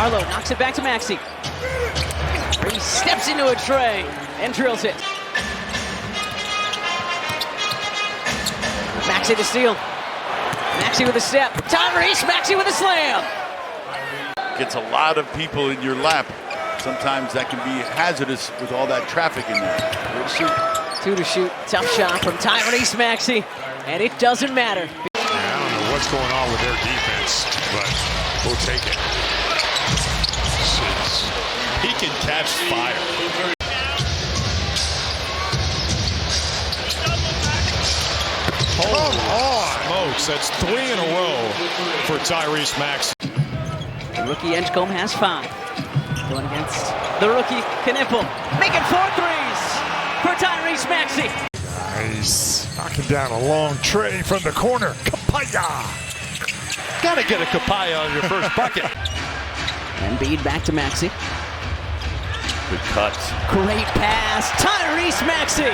Barlow knocks it back to Maxey. He steps into a tray and drills it. Maxey to steal. Maxey with a step. Tyrese Maxey with a slam. Gets a lot of people in your lap. Sometimes that can be hazardous with all that traffic in there. Two to shoot. Tough shot from Tyrese Maxey, and it doesn't matter. I don't know what's going on with their defense, but we'll take it. He can catch fire. Come on! Smokes, that's 3 in a row for Tyrese Maxey. The rookie Edgecombe has 5. Going against the rookie Knipple. Making 4 threes for Tyrese Maxey. Nice. Knocking down a long tray from the corner. Kapaya! Gotta get a Kapaya on your first bucket. Embiid back to Maxey. Good cut. Great pass. Tyrese Maxey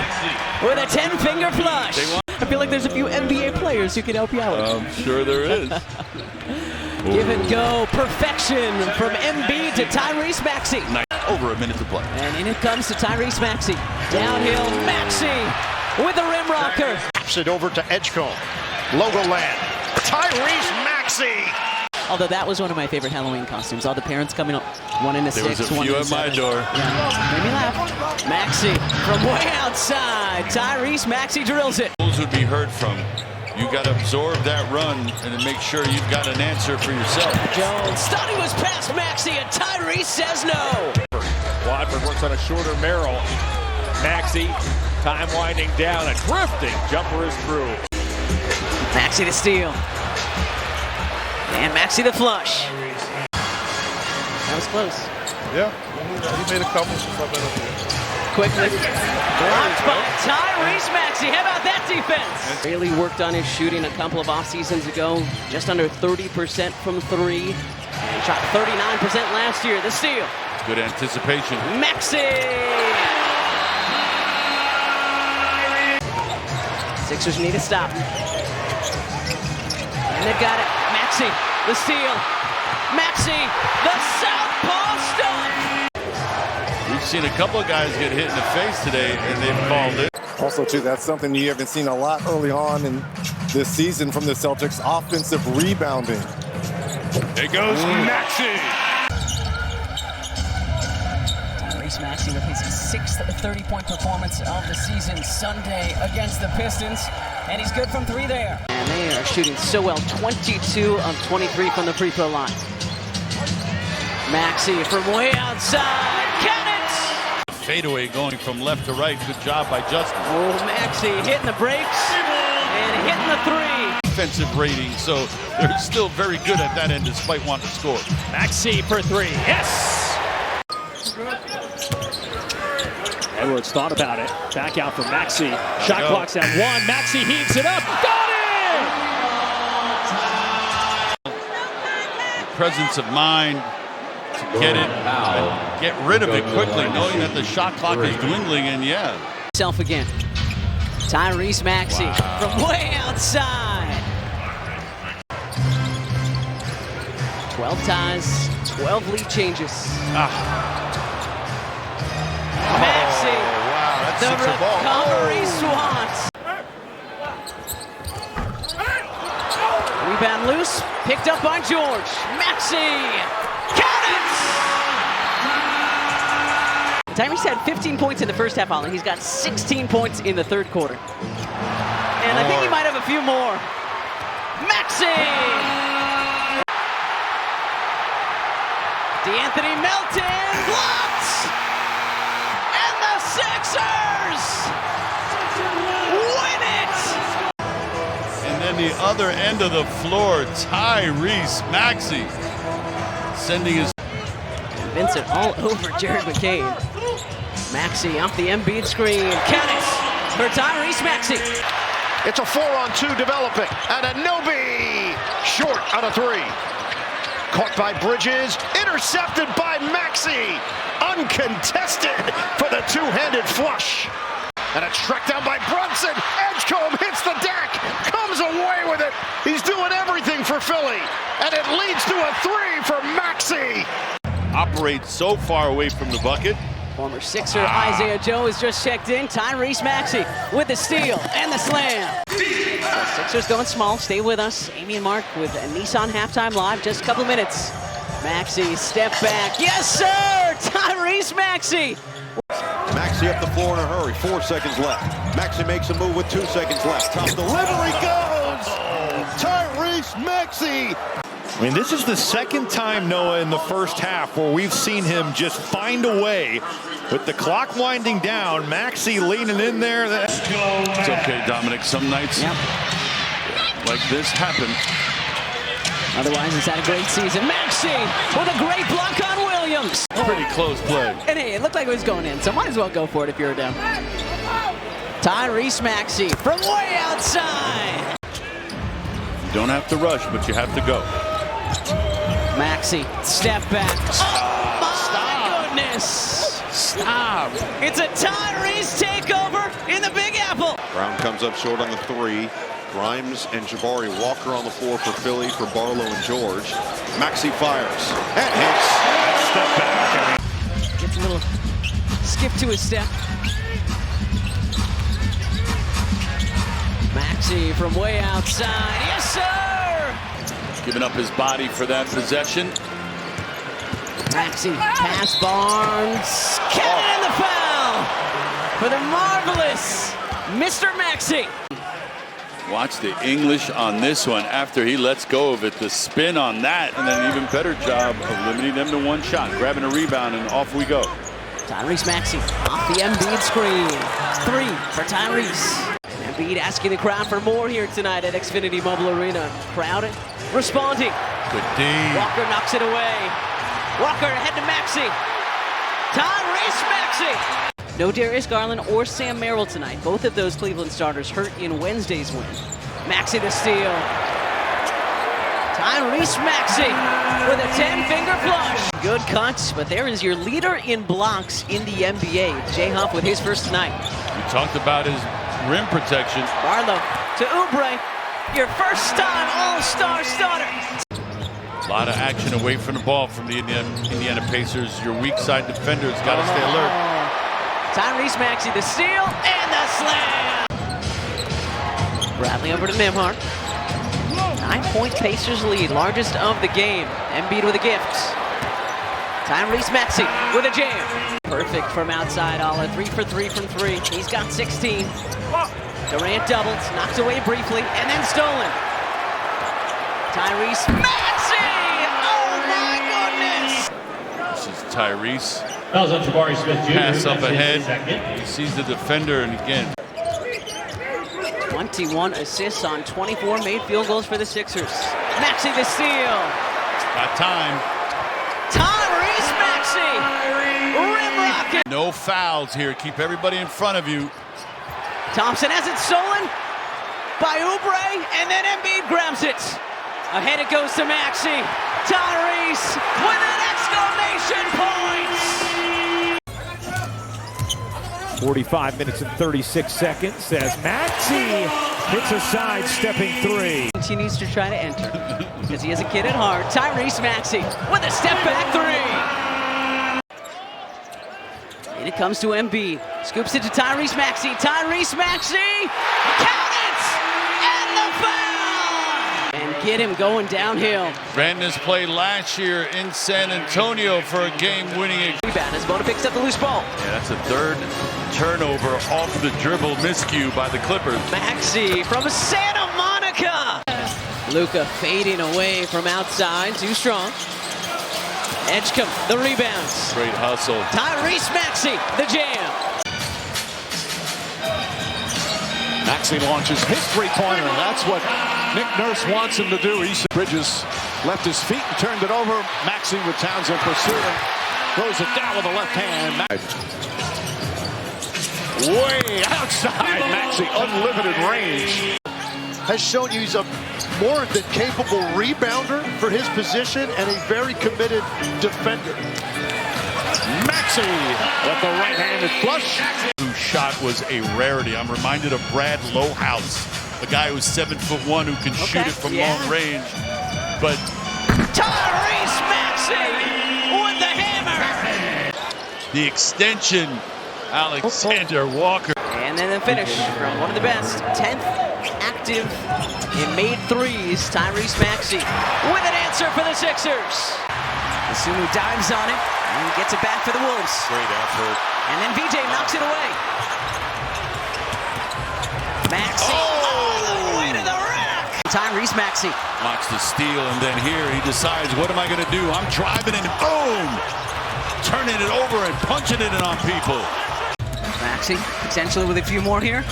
with a 10-finger flush. I feel like there's a few NBA players who can help you out. I'm sure there is. Give and go. Perfection from Embiid to Tyrese Maxey. Over a minute to play. And in it comes to Tyrese Maxey. Downhill, Maxey with the rim rocker. Taps it over to Edgecombe. Logoland. Tyrese Maxey. Although that was one of my favorite Halloween costumes. All the parents coming up. 1 in a 6, There was a 1 few in a at my 7. door. Yeah, made me laugh. Maxey from way outside. Tyrese Maxey drills it. Those would be heard from. You got to absorb that run and then make sure you've got an answer for yourself. Jones thought he was past Maxey, and Tyrese says no. Watford works on a shorter Merrill. Maxey, time winding down, a drifting jumper is through. Maxey to steal. And Maxey to flush. That was close. Yeah, he made a couple. Quickly. Blocked by Tyrese Maxey. How about that defense? Really worked on his shooting a couple of off seasons ago. Just under 30% from 3. And shot 39% last year. The steal. Good anticipation. Maxey! Sixers need to stop. And they've got it. Maxey, the steal. Maxey, the southpaw stuff. We've seen a couple of guys get hit in the face today, and they've called it. Also, too, that's something you haven't seen a lot early on in this season from the Celtics, offensive rebounding. There goes Maxey. Tyrese Maxey with his 6th 30-point performance of the season Sunday against the Pistons. And he's good from 3 there. And they are shooting so well. 22 of 23 from the free throw line. Maxey from way outside. Count it! Fadeaway going from left to right. Good job by Justin. Oh, Maxey hitting the brakes and hitting the 3. Defensive rating, so they're still very good at that end despite wanting to score. Maxey for 3. Yes! Edwards thought about it. Back out for Maxey. Shot clock's at 1. Maxey heaves it up. Got it! Presence of mind to get it, get rid of it quickly, knowing that the shot clock is dwindling, and Self again. Tyrese Maxey from way outside. 12 ties, 12 lead changes. Maxey, the recovery swats. Rebound loose, picked up by George. Maxey, count it! Tyrese had 15 points in the first half, Ollie. He's got 16 points in the third quarter. And I think he might have a few more. Maxey! DeAnthony Melton blocked! And the Sixers win it! And then the other end of the floor, Tyrese Maxey sending his... Vincent all over Jared McCain. Maxey off the Embiid screen. Count it for Tyrese Maxey. It's a 4-on-2 developing. And Anunoby short on a 3. Caught by Bridges, intercepted by Maxey, uncontested for the two-handed flush. And it's tracked down by Brunson. Edgecombe hits the deck, comes away with it. He's doing everything for Philly, and it leads to a 3 for Maxey. operate so far away from the bucket. Former Sixer Isaiah Joe has just checked in. Tyrese Maxey with the steal and the slam. So Sixers going small. Stay with us. Amy and Mark with a Nissan Halftime Live. Just a couple minutes. Maxey, step back. Yes, sir! Tyrese Maxey. Maxey up the floor in a hurry. 4 seconds left. Maxey makes a move with 2 seconds left. Top delivery goes! Tyrese Maxey! I mean, this is the second time, Noah, in the first half where we've seen him just find a way. With the clock winding down, Maxey leaning in there. It's okay, Dominic. Some nights like this happen. Otherwise, he's had a great season. Maxey with a great block on Williams. Pretty close play. And hey, it looked like it was going in, so might as well go for it if you're down. Tyrese Maxey from way outside. You don't have to rush, but you have to go. Maxey, step back. Oh my goodness! Stop. It's a Tyrese takeover in the Big Apple. Brown comes up short on the 3. Grimes and Jabari Walker on the floor for Philly for Barlow and George. Maxey fires and hits. Step back. Gets a little skip to his step. Maxey from way outside. Yes, sir! Giving up his body for that possession. Maxey, pass Barnes. Cannon in the foul for the marvelous Mr. Maxey. Watch the English on this one after he lets go of it. The spin on that, and then an even better job of limiting them to one shot. Grabbing a rebound, and off we go. Tyrese Maxey off the Embiid screen. 3 for Tyrese. Embiid asking the crowd for more here tonight at Xfinity Mobile Arena. Crowd responding. Good D. Walker knocks it away. Walker ahead to Maxey. Tyrese Maxey. No Darius Garland or Sam Merrill tonight. Both of those Cleveland starters hurt in Wednesday's win. Maxey the steal. Tyrese Maxey with a 10-finger flush. Good cuts, but there is your leader in blocks in the NBA. Jay Huff with his first tonight. We talked about his rim protection. Barlow to Oubre. Your first-time All-Star starter. A lot of action away from the ball from the Indiana Pacers. Your weak side defenders got to stay alert. Tyrese Maxey, the steal and the slam. Bradley over to Nembhard. 9-point Pacers lead, largest of the game. Embiid with a gift. Tyrese Maxey with a jam. Perfect from outside, Alla. 3 for 3 from 3. He's got 16. Durant doubles, knocked away briefly, and then stolen. Tyrese Maxey! Oh my goodness! This is Tyrese. That was on Jabari Smith Jr. Pass up ahead. He sees the defender, and again. 21 assists on 24 made field goals for the Sixers. Maxey the steal. Got time. Tyrese Maxey! Rim rocket! No fouls here. Keep everybody in front of you. Thompson has it stolen by Oubre, and then Embiid grabs it. Ahead it goes to Maxey. Tyrese with an exclamation point! 45 minutes and 36 seconds as Maxey hits a side-stepping 3. Continues to try to enter because he has a kid at heart. Tyrese Maxey with a step-back 3. And it comes to Embiid. Scoops it to Tyrese Maxey. Tyrese Maxey! Count it! And the foul! And get him going downhill. Ran this play last year in San Antonio for a game-winning Rebound as Bona picks up the loose ball. Yeah, that's a third turnover off the dribble miscue by the Clippers. Maxey from Santa Monica. Luka fading away from outside, too strong. Edgecombe, the rebounds. Great hustle. Tyrese Maxey, the jam. Maxey launches his three-pointer. That's what Nick Nurse wants him to do. Bridges left his feet and turned it over. Maxey with Townsend pursuing. Throws it down with the left hand. Way outside. Maxey, unlimited range. Has shown you he's a more than capable rebounder for his position and a very committed defender. Maxey with the right-handed flush. Whose shot was a rarity. I'm reminded of Brad Lowhouse, a guy who's 7'1" who can shoot it from long range. But Tyrese Maxey with the hand The extension, Alexander Walker. And then the finish from one of the best, 10th active in made threes, Tyrese Maxey with an answer for the Sixers. Asumu dives on it and gets it back for the Wolves. Great effort. And then VJ knocks it away. Maxey all the way to the rack. Tyrese Maxey. Watch the steal, and then here he decides, what am I going to do? I'm driving and boom! Turning it over and punching it in on people. Maxey potentially with a few more here.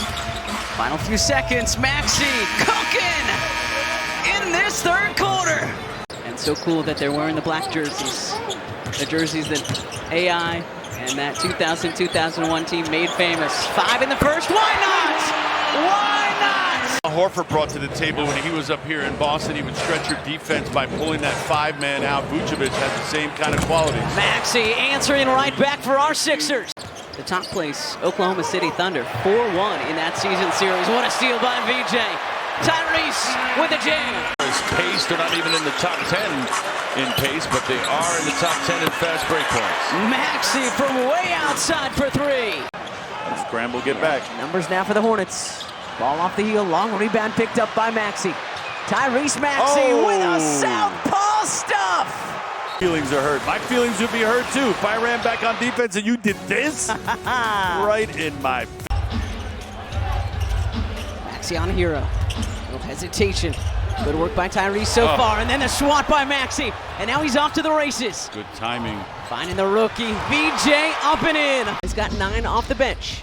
Final few seconds. Maxey cooking in this third quarter. And so cool that they're wearing the black jerseys. The jerseys that AI and that 2000-2001 team made famous. 5 in the first. Why not? Why not? Horford brought to the table when he was up here in Boston. He would stretch your defense by pulling that 5-man out. Vucevic has the same kind of qualities. Maxey answering right back for our Sixers. The top place, Oklahoma City Thunder, 4-1 in that season series. What a steal by VJ. Tyrese with a jam. Pace, they're not even in the top 10 in pace, but they are in the top 10 in fast break points. Maxey from way outside for 3. Scramble, get back. Numbers now for the Hornets. Ball off the heel, long rebound picked up by Maxey. Tyrese Maxey with a southpaw stuff. Feelings are hurt. My feelings would be hurt too if I ran back on defense and you did this. Right in my. Maxey on a hero. No hesitation. Good work by Tyrese so far, and then the swat by Maxey. And now he's off to the races. Good timing. Finding the rookie, VJ up and in. He's got 9 off the bench.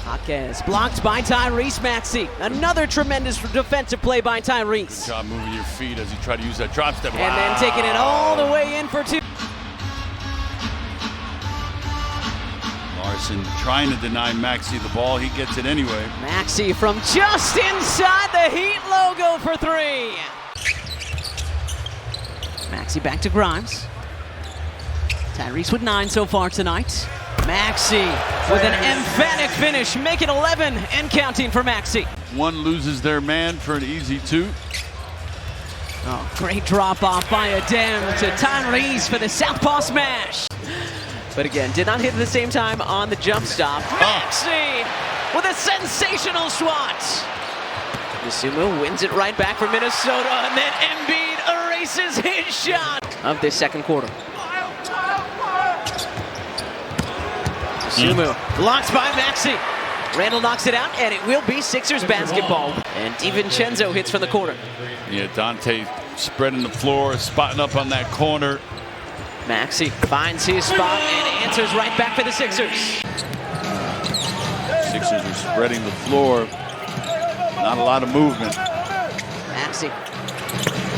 Jaquez blocked by Tyrese Maxey. Another tremendous defensive play by Tyrese. Good job moving your feet as you try to use that drop step. And then taking it all the way in for 2. Larson trying to deny Maxey the ball. He gets it anyway. Maxey from just inside the Heat logo for 3. Maxey back to Grimes. Tyrese with 9 so far tonight. Maxey with an emphatic finish, making 11 and counting for Maxey. One loses their man for an easy 2. Oh, great drop off by Adem to Tyrese for the southpaw smash. But again, did not hit at the same time on the jump stop. Maxey with a sensational swat. Asumu wins it right back for Minnesota, and then Embiid erases his shot of this second quarter. Asumu blocked by Maxey. Randall knocks it out, and it will be Sixers basketball. And DiVincenzo hits from the corner. Yeah, Dante spreading the floor, spotting up on that corner. Maxey finds his spot and answers right back for the Sixers. Sixers are spreading the floor. Not a lot of movement. Maxey.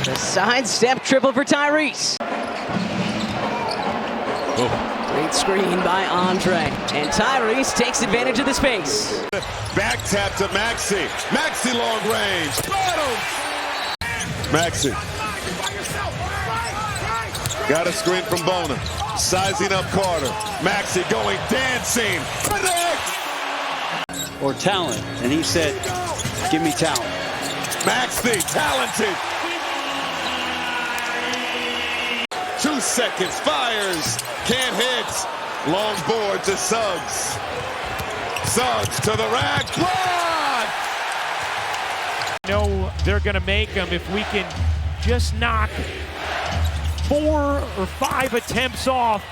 The sidestep triple for Tyrese. Great screen by Andre. And Tyrese takes advantage of the space. Back tap to Maxey. Maxey long range. Maxey. Got a screen from Bona. Sizing up Carter. Maxey going dancing. Or talent. And he said, give me talent. Maxey, talented. 2 seconds, fires. Can't hit. Long board to Suggs. Suggs to the rack. Block! No, they're going to make them if we can just knock 4 or 5 attempts off.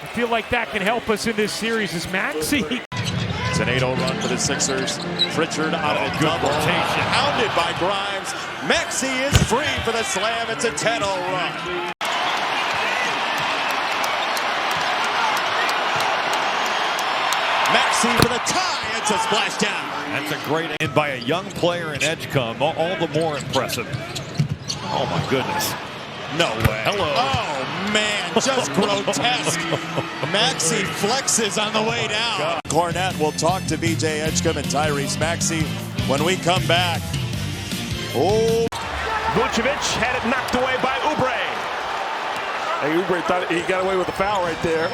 I feel like that can help us in this series as Maxey. It's an 8-0 run for the Sixers. Pritchard on a double. Pounded by Grimes. Maxey is free for the slam. It's a 10-0 run. Maxey for the tie. It's a splashdown. That's a great end by a young player in Edgecombe. All the more impressive. Oh, my goodness. No way. Hello. Oh, man, just grotesque. Maxey flexes on the way down. God. Cornette will talk to VJ Edgecombe and Tyrese Maxey when we come back. Oh. Vucevic had it knocked away by Oubre. Hey, Oubre thought he got away with the foul right there.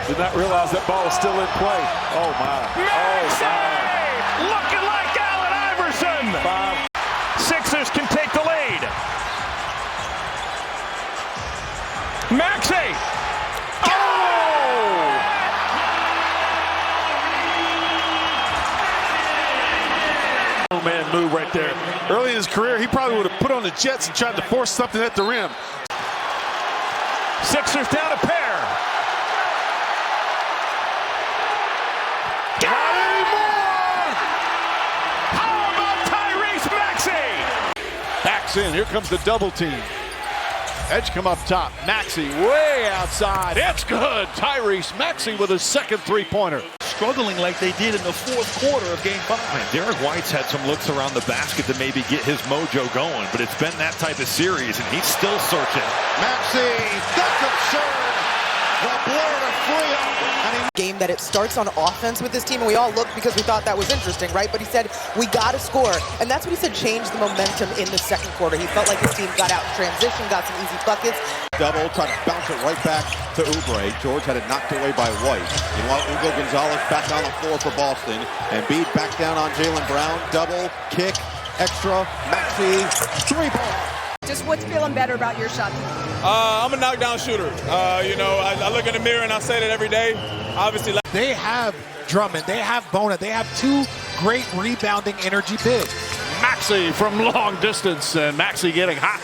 Did not realize that ball was still in play. Oh, my. Maxey! Looking like Allen Iverson. 5. Sixers can take the lead. Maxey! Oh! there. Early in his career, he probably would have put on the Jets and tried to force something at the rim. Sixers down a pair. Not anymore! How about Tyrese Maxey? Backs in. Here comes the double team. Edge come up top. Maxey way outside. It's good. Tyrese Maxey with his second three-pointer. Struggling like they did in the fourth quarter of Game 5. Derek White's had some looks around the basket to maybe get his mojo going, but it's been that type of series, and he's still searching. Maxey, that's absurd. The blur to free up. Game that it starts on offense with this team, and we all looked because we thought that was interesting, right? But he said, we got to score. And that's what he said changed the momentum in the second quarter. He felt like his team got out in transition, got some easy buckets. Double, trying to bounce it right back to Oubre. George had it knocked away by White. You want Hugo Gonzalez back on the floor for Boston. And Embiid back down on Jaylen Brown. Double, kick, extra, Maxey, three-ball. Just what's feeling better about your shot? I'm a knockdown shooter. I look in the mirror and I say that every day. Obviously, they have Drummond, they have Bona, they have two great rebounding energy bigs. Maxey from long distance, and Maxey getting hot.